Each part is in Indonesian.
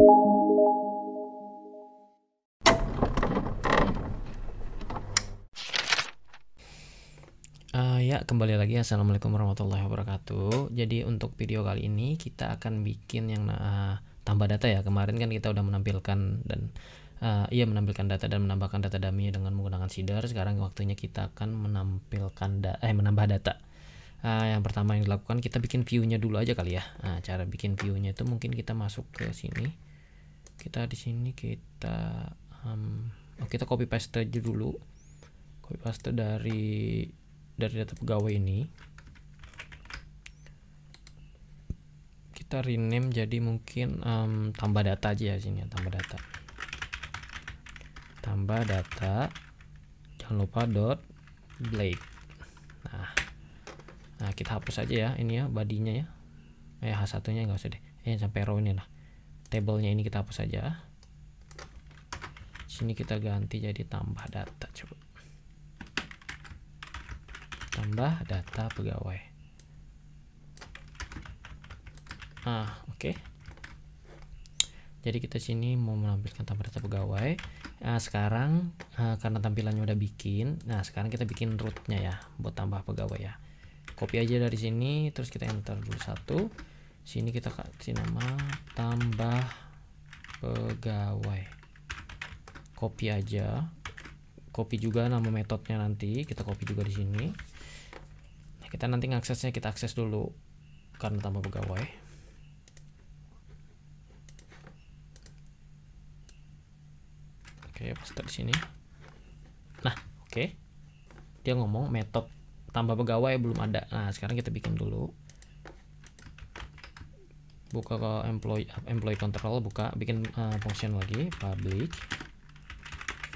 Ya, kembali lagi. Assalamualaikum warahmatullahi wabarakatuh. Jadi untuk video kali ini kita akan bikin yang tambah data ya. Kemarin kan kita udah menampilkan dan menampilkan data dan menambahkan data dummy dengan menggunakan seeder. Sekarang waktunya kita akan menambah data. Yang pertama yang dilakukan, kita bikin view-nya dulu aja kali ya. Cara bikin view-nya itu mungkin kita masuk ke sini. Kita di sini kita copy paste aja dulu. Copy paste dari data pegawai ini, kita rename jadi mungkin tambah data aja ya. Sini ya, tambah data, jangan lupa .blade. Nah kita hapus aja ya ini ya, bodinya ya, H1 nya nggak usah deh, sampai row ini lah, tabelnya ini kita hapus aja. Sini kita ganti jadi tambah data, coba tambah data pegawai. Oke. Jadi kita sini mau menampilkan tambah data pegawai. Sekarang karena tampilannya udah bikin, sekarang kita bikin rootnya ya buat tambah pegawai ya. Copy aja dari sini, terus kita enter dulu satu. Sini kita kasih nama tambah pegawai. Copy aja. Copy juga nama metodenya, nanti kita copy juga di sini. Kita nanti ngaksesnya, kita akses dulu karena tambah pegawai. Oke, paste di sini. Oke. Dia ngomong metode tambah pegawai belum ada. Sekarang kita bikin dulu. Buka ke employee control, bikin function lagi, public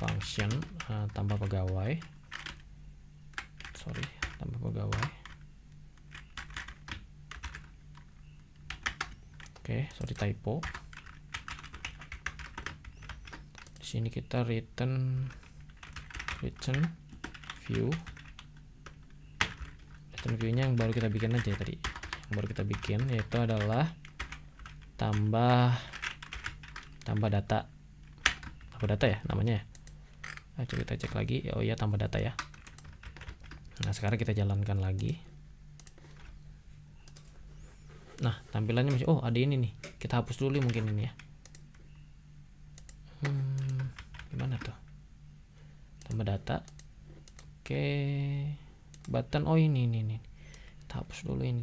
function tambah pegawai. Tambah pegawai. Oke, sorry typo. Di sini kita return view. Return view-nya yang baru kita bikin aja tadi. Yang baru kita bikin yaitu adalah tambah data. Tambah data ya namanya ya. Coba kita cek lagi. Oh iya, tambah data ya. Sekarang kita jalankan lagi. Tampilannya masih, ada ini nih. Kita hapus dulu mungkin ini ya. Gimana tuh? Tambah data. Oke. Button, ini. Kita hapus dulu ini.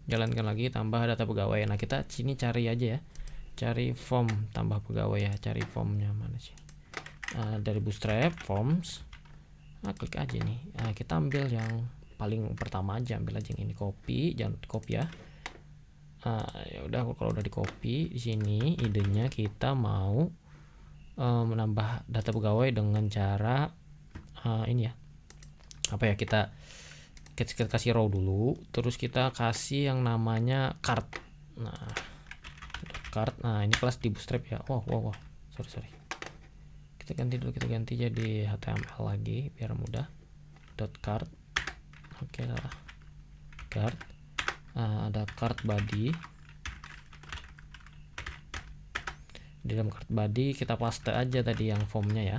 Jalankan lagi tambah data pegawai. Kita sini cari aja ya. Cari form tambah pegawai ya. Cari formnya mana sih? Dari Bootstrap forms. Klik aja nih. Kita ambil yang paling pertama aja, ambil aja yang ini, copy, jangan copy ya. Ya udah, kalau udah di copy, di sini idenya kita mau menambah data pegawai dengan cara ini ya. Kita kasih row dulu, terus kita kasih yang namanya card. Ini kelas di Bootstrap ya. Wow. Sorry. Kita ganti jadi HTML lagi biar mudah. .card. Oke lah. Card. Ada card body. Di dalam card body kita paste aja tadi yang formnya ya.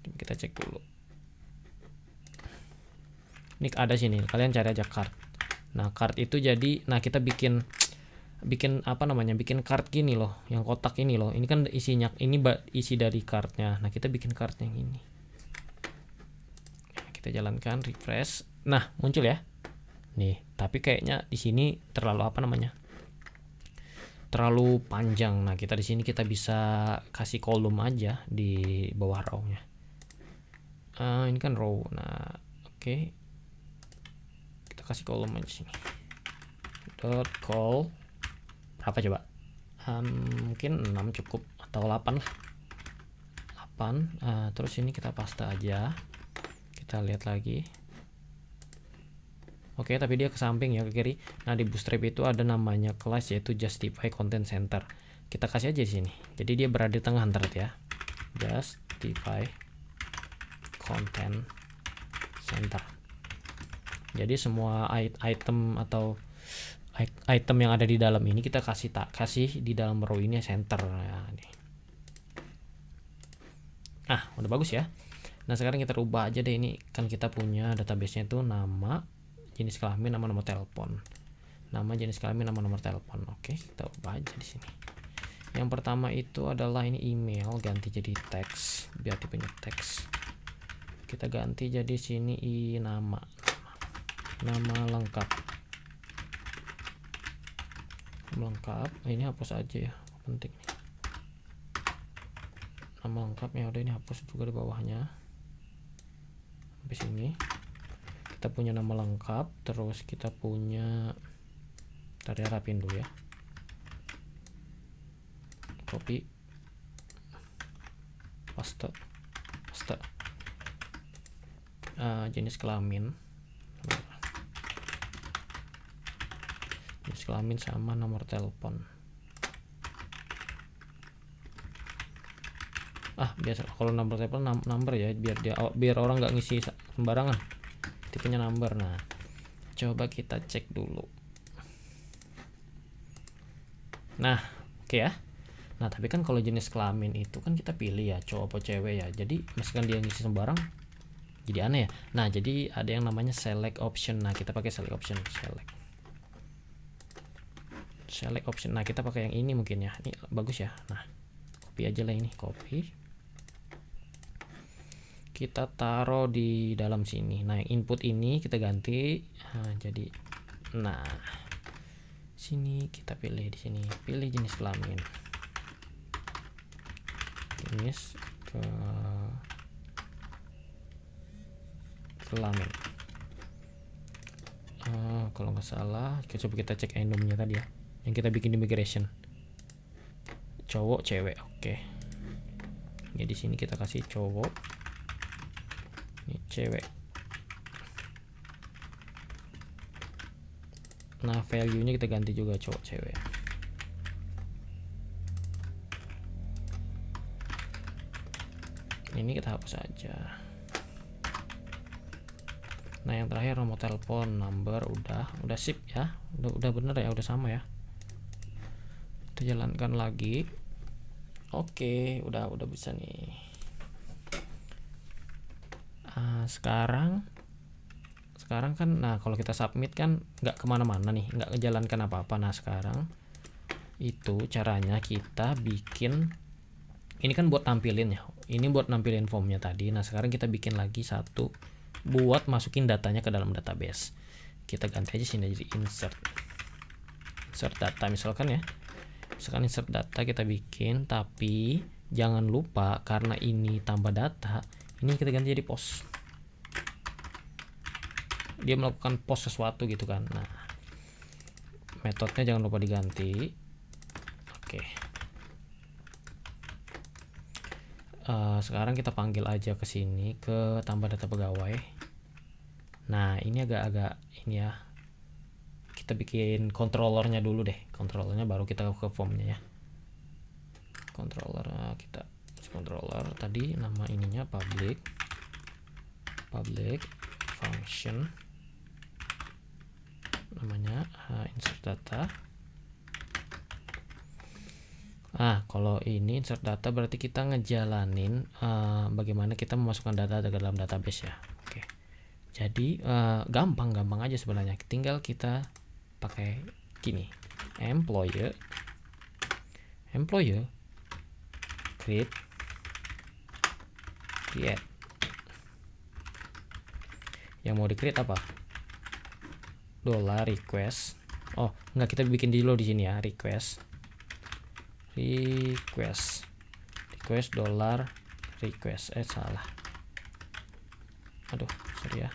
Kita cek dulu. Ini ada sini. Kalian cari aja card. Card itu jadi, kita bikin bikin card gini loh, yang kotak ini loh. Ini kan isinya, ini isi dari cardnya. Kita bikin card yang ini. Kita jalankan, refresh. Muncul ya. Nih, tapi kayaknya di sini terlalu terlalu panjang. Kita di sini kita bisa kasih kolom aja di bawah row-nya. Ini kan row. Oke. Kita kasih kolom aja sini. .col berapa coba? Mungkin 6 cukup atau 8 lah. 8. Terus ini kita paste aja. Kita lihat lagi. Oke, tapi dia ke samping ya, ke kiri. Di Bootstrap itu ada namanya kelas yaitu Justify Content Center. Kita kasih aja di sini. Jadi dia berada di tengah antara ya. Justify Content Center. Jadi semua item atau item yang ada di dalam ini kita kasih di dalam row ini center. Nah, ini. Udah bagus ya. Nah, sekarang kita rubah aja deh, ini kan kita punya database-nya itu nama, jenis kelamin, nama nomor telepon. Nama, jenis kelamin, nama nomor telepon. Oke, kita ubah aja di sini. Yang pertama itu adalah ini email, ganti jadi teks biar tipenya teks. Kita ganti jadi sini nama lengkap. Ini hapus aja ya, penting nih. Nama lengkap ya udah, ini hapus juga di bawahnya. Habis ini kita punya nama lengkap, terus kita punya, tadi rapin dulu ya, copy paste. Jenis kelamin sama nomor telepon. Biasa kalau nomor telepon number ya, biar orang nggak ngisi sembarangan, tipenya number. Nah, coba kita cek dulu. Nah, oke ya. Nah, tapi kan kalau jenis kelamin itu kan kita pilih ya, cowok atau cewek ya. Jadi misalkan dia ngisi sembarang jadi aneh ya. Nah, jadi ada yang namanya select option. Nah, kita pakai select option. Select option. Nah, kita pakai yang ini mungkin ya. Ini bagus ya. Nah, copy aja lah ini, copy. Kita taruh di dalam sini. Nah, input ini kita ganti. Nah, sini kita pilih, di sini pilih jenis kelamin. Kelamin. Kalau nggak salah, coba kita cek endomnya tadi ya, yang kita bikin di migration. Cowok, cewek, oke. Ini di sini kita kasih cowok. Ini cewek. Nah, value-nya kita ganti juga cowok, cewek. Ini kita hapus aja. Nah, yang terakhir nomor telepon, number, udah sip ya. Udah bener ya, udah sama ya. Kita jalankan lagi. Oke, udah bisa nih. Sekarang kan, nah kalau kita submit kan nggak kemana-mana nih, nggak ngejalankan apa-apa. Nah, sekarang itu caranya kita bikin, ini kan buat nampilin ya, ini buat nampilin formnya tadi. Nah, sekarang kita bikin lagi satu buat masukin datanya ke dalam database. Kita ganti aja sini jadi insert data misalkan ya. Misalkan insert data kita bikin, tapi jangan lupa karena ini tambah data, ini kita ganti jadi post. Dia melakukan post sesuatu gitu kan. Nah, metodenya jangan lupa diganti. Oke. Sekarang kita panggil aja ke sini, ke tambah data pegawai. Nah, ini agak ini ya. Kita bikin controllernya dulu deh. Controllernya baru kita ke formnya ya. Controller, kita controller tadi nama ininya public function, namanya insert data. Kalau ini insert data berarti kita ngejalanin bagaimana kita memasukkan data ke dalam database ya. Oke. Jadi gampang aja sebenarnya. Tinggal kita pakai gini. Employer create. Yang mau di-create apa? $request. Oh, enggak, kita bikin dulu di sini ya, request $request. Salah. Aduh, sorry ya.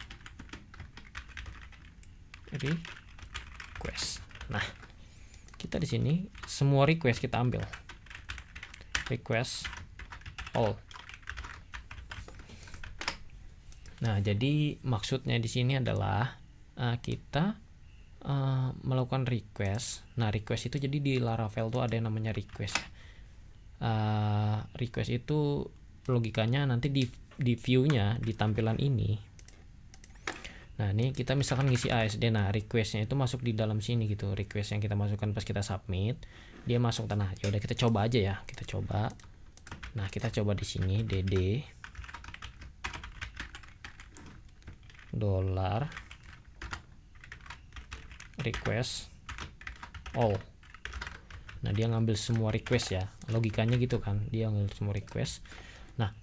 Request. Nah, kita di sini semua request kita ambil. Request all. Nah, jadi maksudnya di sini adalah kita melakukan request. Nah, request itu jadi di Laravel tuh ada yang namanya request. Request itu logikanya nanti di view-nya, di tampilan ini. Nah ini kita misalkan ngisi ASD, nah requestnya itu masuk di dalam sini gitu, request yang kita masukkan pas kita submit dia masuk. Tanah ya udah kita coba aja ya, kita coba. Nah kita coba di sini dd dollar request all. Nah dia ngambil semua request ya, logikanya gitu kan, dia ngambil semua request. Nah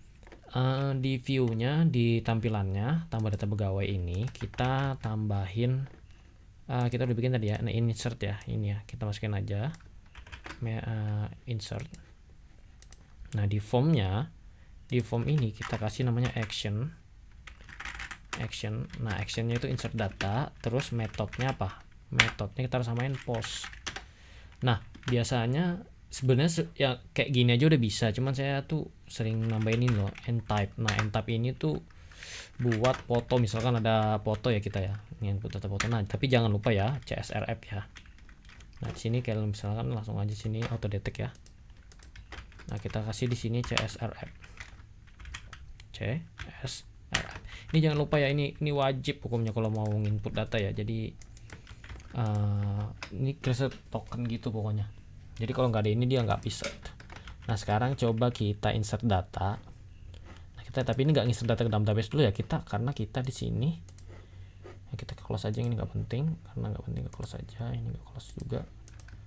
di view-nya, di tampilannya tambah data pegawai ini kita tambahin, kita udah bikin tadi ya, nah insert ya, ini ya kita masukin aja insert. Nah di formnya, di form ini kita kasih namanya action. Nah actionnya itu insert data, terus metodenya apa, metodenya kita harus samain post. Nah biasanya sebenarnya ya kayak gini aja udah bisa, cuman saya tuh sering nambahin ini loh, end type. Nah end type ini tuh buat foto, misalkan ada foto ya kita ya, yang data foto. Nah tapi jangan lupa ya CSRF ya. Nah di sini kalau misalkan langsung aja sini auto detect ya. Nah kita kasih di sini CSRF. Ini jangan lupa ya, ini wajib hukumnya kalau mau input data ya. Jadi ini create token gitu pokoknya. Jadi kalau nggak ada ini dia nggak bisa. Nah sekarang coba kita insert data. Nah kita, tapi ini nggak insert data ke dalam database dulu ya kita, karena kita di sini ya kita close aja, ini nggak penting, karena nggak penting close aja, ini nggak close juga,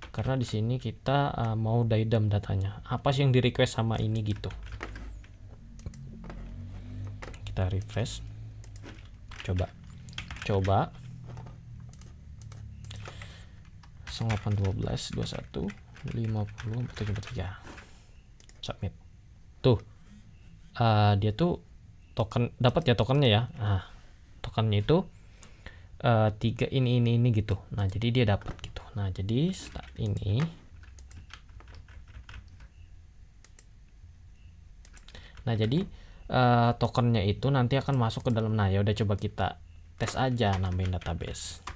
karena di sini kita mau daidam datanya. Apa sih yang di request sama ini gitu. Kita refresh, coba 0812 21 50 43, submit. Tuh dia tuh token dapat ya tokennya ya. Nah tokennya itu 3 ini gitu. Nah jadi dia dapat gitu. Nah jadi start ini, nah jadi tokennya itu nanti akan masuk ke dalam. Nah ya udah coba kita tes aja nambahin database.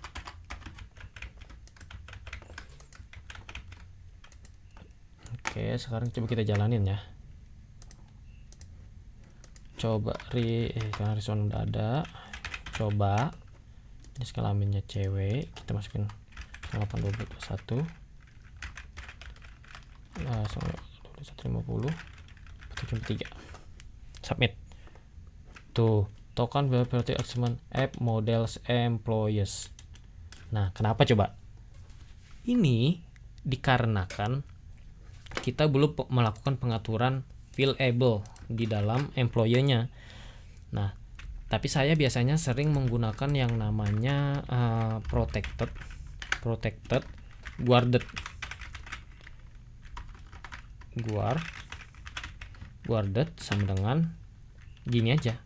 Oke sekarang coba kita jalanin ya. Coba karena resource udah ada, coba ini kelaminnya cewek, kita masukin 8221 2150 73, submit. Tuh token value achievement app models employees. Nah kenapa coba? Ini dikarenakan kita belum melakukan pengaturan fillable di dalam employee-nya. Nah tapi saya biasanya sering menggunakan yang namanya protected guarded sama dengan gini aja.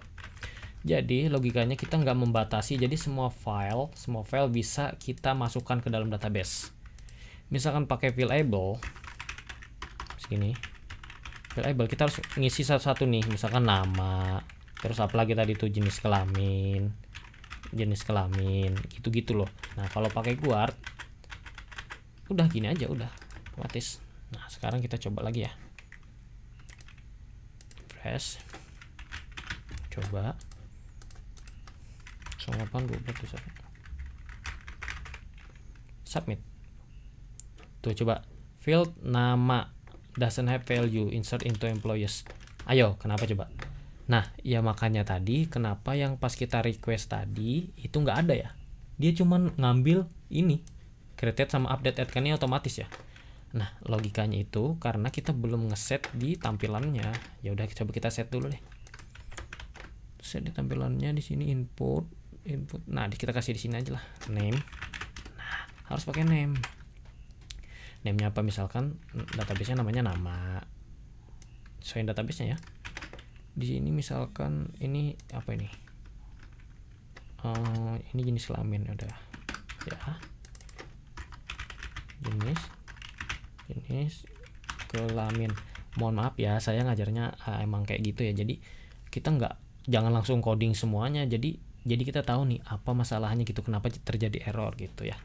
Jadi logikanya kita nggak membatasi, jadi semua file bisa kita masukkan ke dalam database. Misalkan pakai fillable segini, fillable kita harus ngisi satu-satu nih, misalkan nama, terus apalagi tadi tuh jenis kelamin gitu loh. Nah kalau pakai guard udah gini aja, udah otomatis. Nah sekarang kita coba lagi ya, press, coba 0812 submit. Tuh coba field nama doesn't have value, insert into employees. Ayo kenapa coba? Nah ya makanya tadi kenapa yang pas kita request tadi itu nggak ada ya, dia cuman ngambil ini created sama update add, kan ini otomatis ya. Nah logikanya itu karena kita belum ngeset di tampilannya. Ya udah coba kita set dulu deh, set di tampilannya di sini input. Nah kita kasih di sini aja lah name. Nah harus pakai name. Name-nya apa, misalkan database-nya namanya nama, sesuai database-nya ya. Di sini misalkan ini apa ini, ini jenis kelamin udah ya, jenis kelamin. Mohon maaf ya saya ngajarnya emang kayak gitu ya, jadi kita jangan langsung coding semuanya, jadi kita tahu nih apa masalahnya gitu, kenapa terjadi error gitu ya,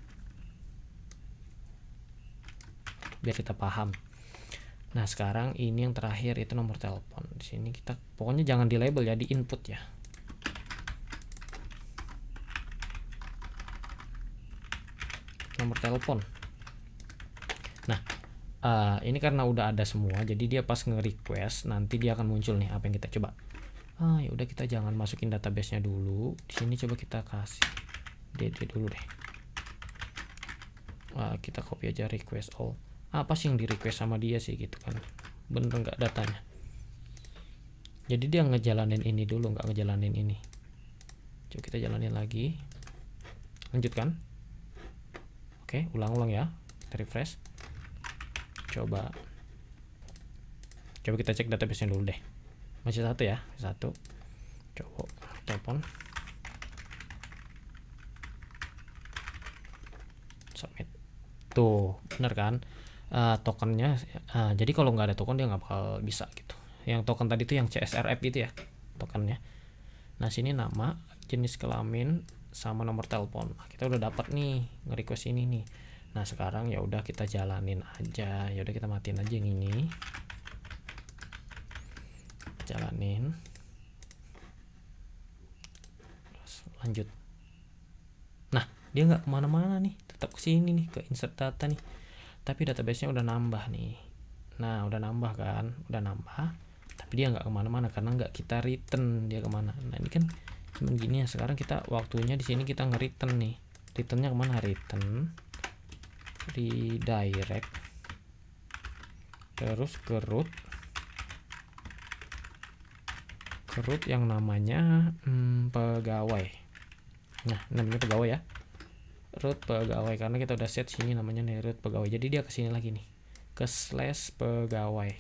biar kita paham. Nah sekarang ini yang terakhir itu nomor telepon. Di sini kita pokoknya jangan di label ya, di input ya. nomor telepon. Nah, ini karena udah ada semua, jadi dia pas nge-request nanti dia akan muncul nih apa yang kita coba. Ya udah, kita jangan masukin database-nya dulu. Di sini coba kita kasih DD dulu deh. Kita copy aja request all. Apa sih yang di request sama dia sih gitu kan? Bener nggak datanya? Jadi dia ngejalanin ini dulu, nggak ngejalanin ini. Coba kita jalanin lagi. Lanjutkan. Oke, ulang-ulang ya. Kita refresh. Coba kita cek database-nya dulu deh. Masih satu ya, satu. Coba telepon. Submit. Tuh, bener kan? Tokennya. Jadi kalau nggak ada token dia nggak bakal bisa gitu. Yang token tadi tuh yang CSRF itu ya tokennya. Nah, sini nama, jenis kelamin, sama nomor telepon. Kita udah dapat nih nge-request ini nih. Nah, sekarang ya udah kita jalanin aja. Ya udah, kita matiin aja yang ini. Jalanin. Terus lanjut. Nah, dia nggak kemana-mana nih, tetap kesini nih ke insert data nih. Tapi database-nya udah nambah nih. Nah, udah nambah kan, udah nambah. Tapi dia nggak kemana-mana karena nggak kita return dia kemana. Nah, ini kan cuma gini ya. Sekarang kita waktunya di sini kita nge-return nih. Returnnya kemana? Return redirect terus ke root yang namanya pegawai. Nah, namanya pegawai ya, root pegawai, karena kita udah set sini namanya nih root pegawai. Jadi dia kesini lagi nih ke slash pegawai.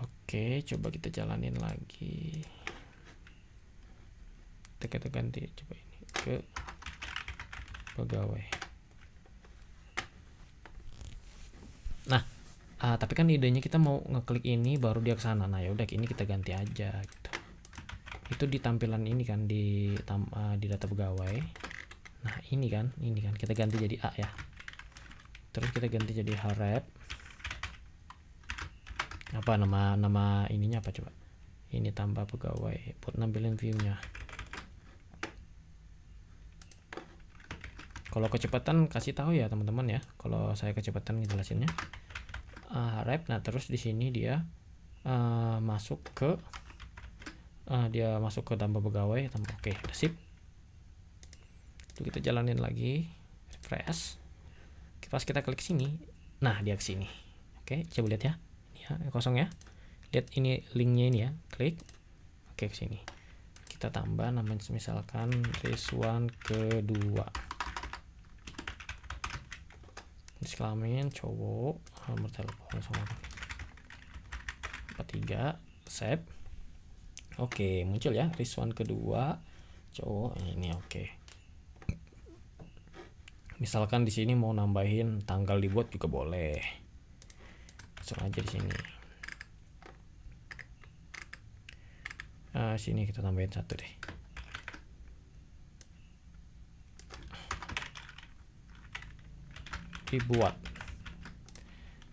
Oke, coba kita jalanin lagi. Kita ganti coba ini ke pegawai. Nah, tapi kan idenya kita mau ngeklik ini baru dia ke sana. Nah, ya udah, ini kita ganti aja gitu. Itu di tampilan ini kan di data pegawai. Nah, ini kan kita ganti jadi A ya. Terus kita ganti jadi harap. Apa nama ininya apa coba? Ini tambah pegawai buat nampilin view-nya. Kalau kecepatan kasih tahu ya teman-teman ya. Kalau saya kecepatan ngejelasinnya. Harap. Nah, terus di sini dia masuk ke tambah pegawai. Oke, udah sip. Itu kita jalanin lagi, refresh. Pas kita klik sini, nah dia ke sini. Oke, coba lihat ya. Ini ya, kosong ya. Lihat ini linknya ini ya, klik. Oke, ke sini. Kita tambah namanya misalkan Rizwan kedua. Jenis kelamin cowok, nomor telepon sama 43, save. Oke, muncul ya Rizwan kedua cowok ini. Oke. Misalkan di sini mau nambahin tanggal dibuat juga boleh. Langsung aja di sini. Sini kita tambahin satu deh. Dibuat.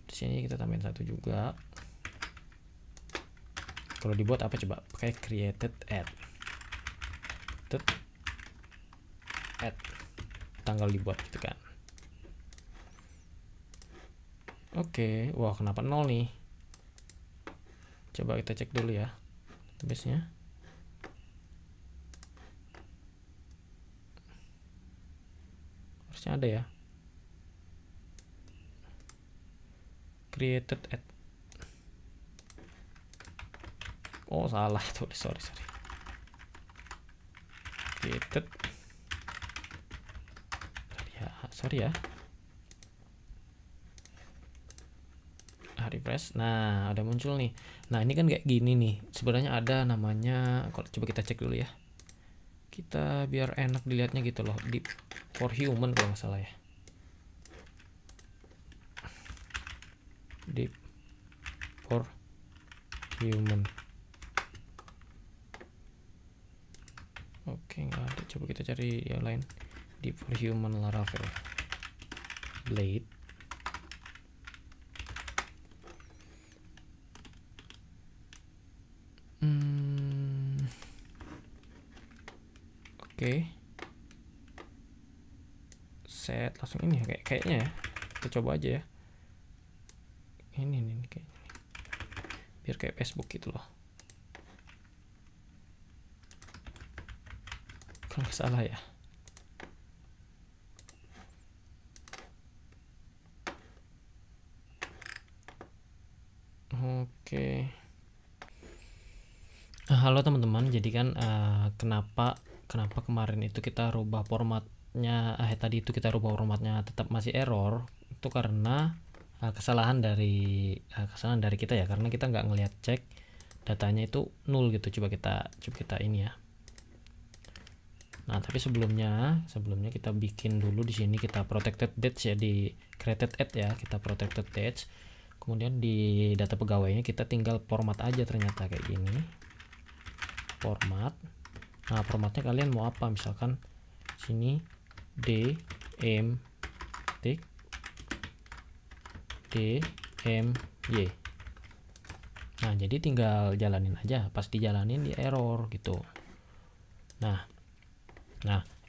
Di sini kita tambahin satu juga. Kalau dibuat apa coba? Pakai created add. Tanggal dibuat gitu kan. Oke, wah kenapa 0 nih? Coba kita cek dulu ya database-nya. Harusnya ada ya. Created add. Oh, salah tuh, sorry. Created. Sorry ya. Refresh. Nah, udah muncul nih. Nah, ini kan kayak gini nih. Sebenarnya ada namanya, kalau coba kita cek dulu ya. Kita biar enak dilihatnya gitu loh. Deep for human kalau nggak salah ya. Deep for human. Oke, nggak ada. Coba kita cari yang lain. Deep for human Laravel. Blade. Oke. set langsung ini ya, kayaknya ya. Kita coba aja ya. Ini kayak biar kayak Facebook gitu loh. Kalau nggak salah ya. Oke. Halo teman-teman, jadi kan kenapa kemarin itu kita rubah formatnya, tadi itu kita rubah formatnya tetap masih error, itu karena kesalahan dari kita ya, karena kita nggak ngelihat cek datanya itu null gitu. Coba kita ini ya. Nah, tapi sebelumnya kita bikin dulu di sini, kita protected dates ya, di created add ya, kita protected dates. Kemudian di data pegawainya kita tinggal format aja, ternyata kayak gini. Format. Nah, formatnya kalian mau apa? Misalkan sini DMY. Nah, jadi tinggal jalanin aja, pas dijalanin di error gitu. Nah,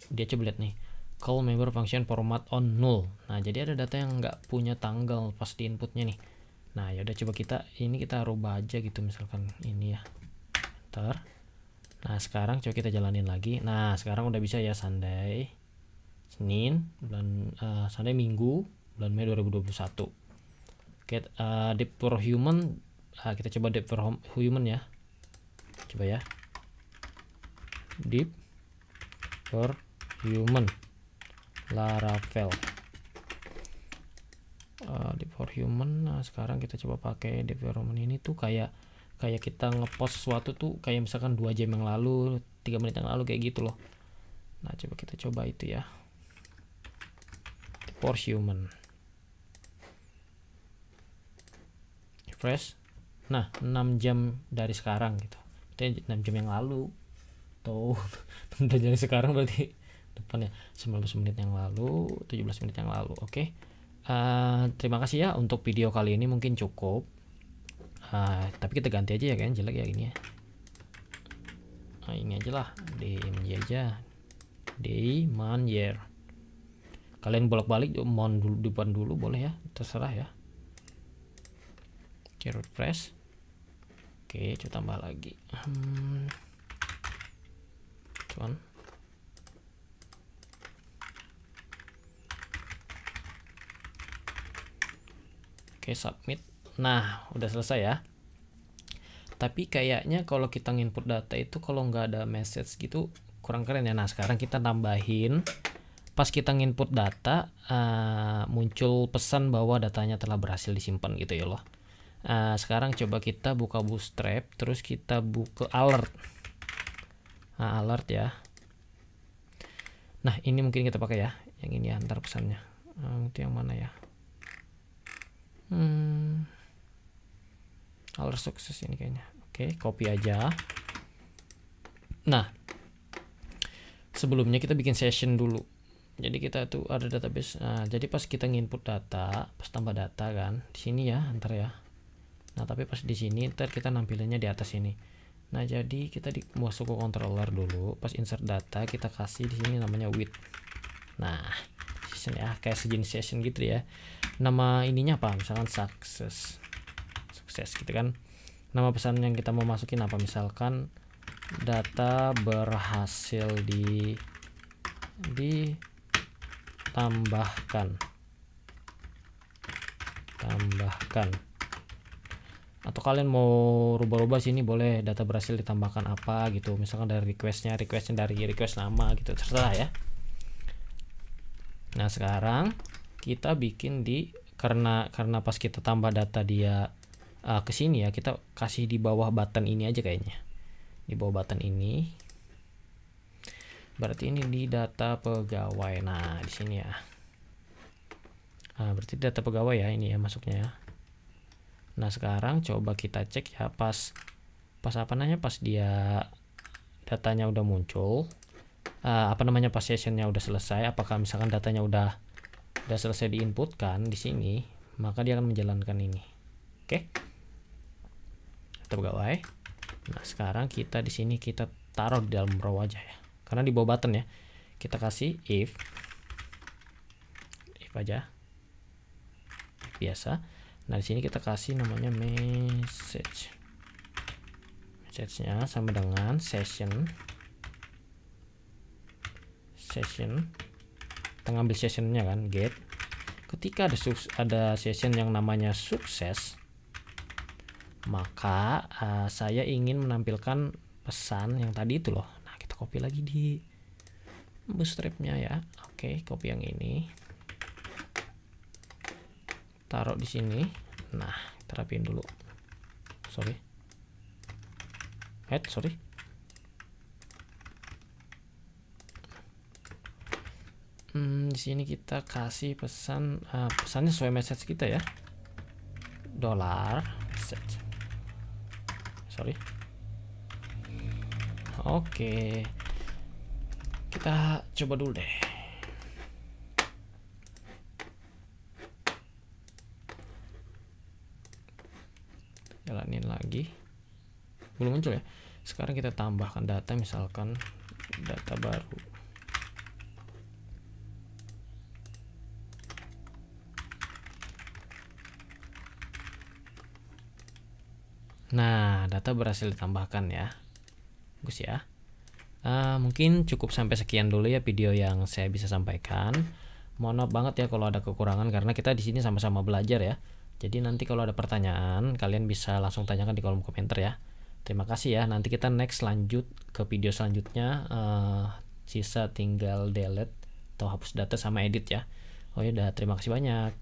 dia coba lihat nih, call member function format on null. Nah, jadi ada data yang nggak punya tanggal pas di inputnya nih. Nah, ya udah coba kita rubah aja gitu, misalkan ini ya. Enter. Nah, sekarang coba kita jalanin lagi. Nah, sekarang udah bisa ya, Sunday, Senin, Sunday Minggu, bulan Mei 2021. Oke, dep for human, kita coba dep for human ya. Coba ya. Dep for human Laravel. Dep for human. Nah, sekarang kita coba pakai dep for human ini tuh kayak kita ngepost sesuatu tuh kayak misalkan 2 jam yang lalu, 3 menit yang lalu, kayak gitu loh. Nah, coba kita coba itu ya, for human, refresh. Nah, 6 jam dari sekarang gitu, itu 6 jam yang lalu tuh. Dari sekarang berarti depannya 19 menit yang lalu, 17 menit yang lalu. Oke. Terima kasih ya untuk video kali ini, mungkin cukup. Tapi kita ganti aja ya, kan jelek ya gini ya. Nah, ini aja lah, DMY aja, day-month year. Kalian bolak-balik month dulu, depan dulu boleh ya, terserah ya. Oke, refresh. Oke, coba tambah lagi. Cuman oke, submit. Nah, udah selesai ya. Tapi kayaknya kalau kita nginput data itu kalau nggak ada message gitu kurang keren ya. Nah, sekarang kita tambahin, pas kita nginput data muncul pesan bahwa datanya telah berhasil disimpan gitu ya loh. Sekarang coba kita buka Bootstrap, terus kita buka alert. Nah, alert ya. Nah, ini mungkin kita pakai ya, yang ini ya, antar pesannya. Itu yang mana ya? Alert sukses ini kayaknya. Oke, copy aja. Nah, sebelumnya kita bikin session dulu. Jadi kita tuh ada database. Nah, jadi pas kita nginput data, pas tambah data kan, di sini ya, ntar ya. Nah, tapi pas di sini ntar kita nampilannya di atas ini. Nah, jadi kita masuk ke controller dulu. Pas insert data kita kasih di sini namanya with. Nah, session ya, kayak sejenis session gitu ya. Nama ininya apa? Misalkan sukses gitu kan. Nama pesan yang kita mau masukin apa? Misalkan data berhasil ditambahkan. Atau kalian mau rubah-rubah sini boleh, data berhasil ditambahkan apa gitu. Misalkan dari requestnya dari request nama gitu, terserah ya. Nah, sekarang kita bikin karena pas kita tambah data dia ke sini ya, kita kasih di bawah button ini aja kayaknya. Di bawah button ini. Berarti ini di data pegawai. Nah, di sini ya. Nah, berarti data pegawai ya ini ya masuknya ya. Nah, sekarang coba kita cek ya, pas dia datanya udah muncul, pas sessionnya udah selesai, apakah misalkan datanya udah selesai diinputkan di sini, maka dia akan menjalankan ini. Oke. Data pegawai. Nah, sekarang kita di sini kita taruh di dalam row aja ya, karena di bawah button ya. Kita kasih if save aja biasa. Nah di sini kita kasih namanya message-nya sama dengan session. Kita ngambil sessionnya kan, get. Ketika ada session yang namanya sukses, maka saya ingin menampilkan pesan yang tadi itu loh. Nah kita copy lagi di Bootstrap-nya ya. Oke, copy yang ini, taruh di sini. Nah kita rapiin dulu. Sorry. Di sini kita kasih pesannya sesuai message kita ya. $message. Sorry. Oke. Kita coba dulu deh. Jalanin lagi. Belum muncul ya. Sekarang kita tambahkan data, misalkan data baru. Nah, data berhasil ditambahkan ya. Bagus ya. Mungkin cukup sampai sekian dulu ya video yang saya bisa sampaikan. Mohon maaf banget ya kalau ada kekurangan, karena kita di sini sama-sama belajar ya. Jadi nanti kalau ada pertanyaan, kalian bisa langsung tanyakan di kolom komentar ya. Terima kasih ya. Nanti kita next lanjut ke video selanjutnya. Sisa tinggal delete atau hapus data sama edit ya. Oh ya udah, terima kasih banyak.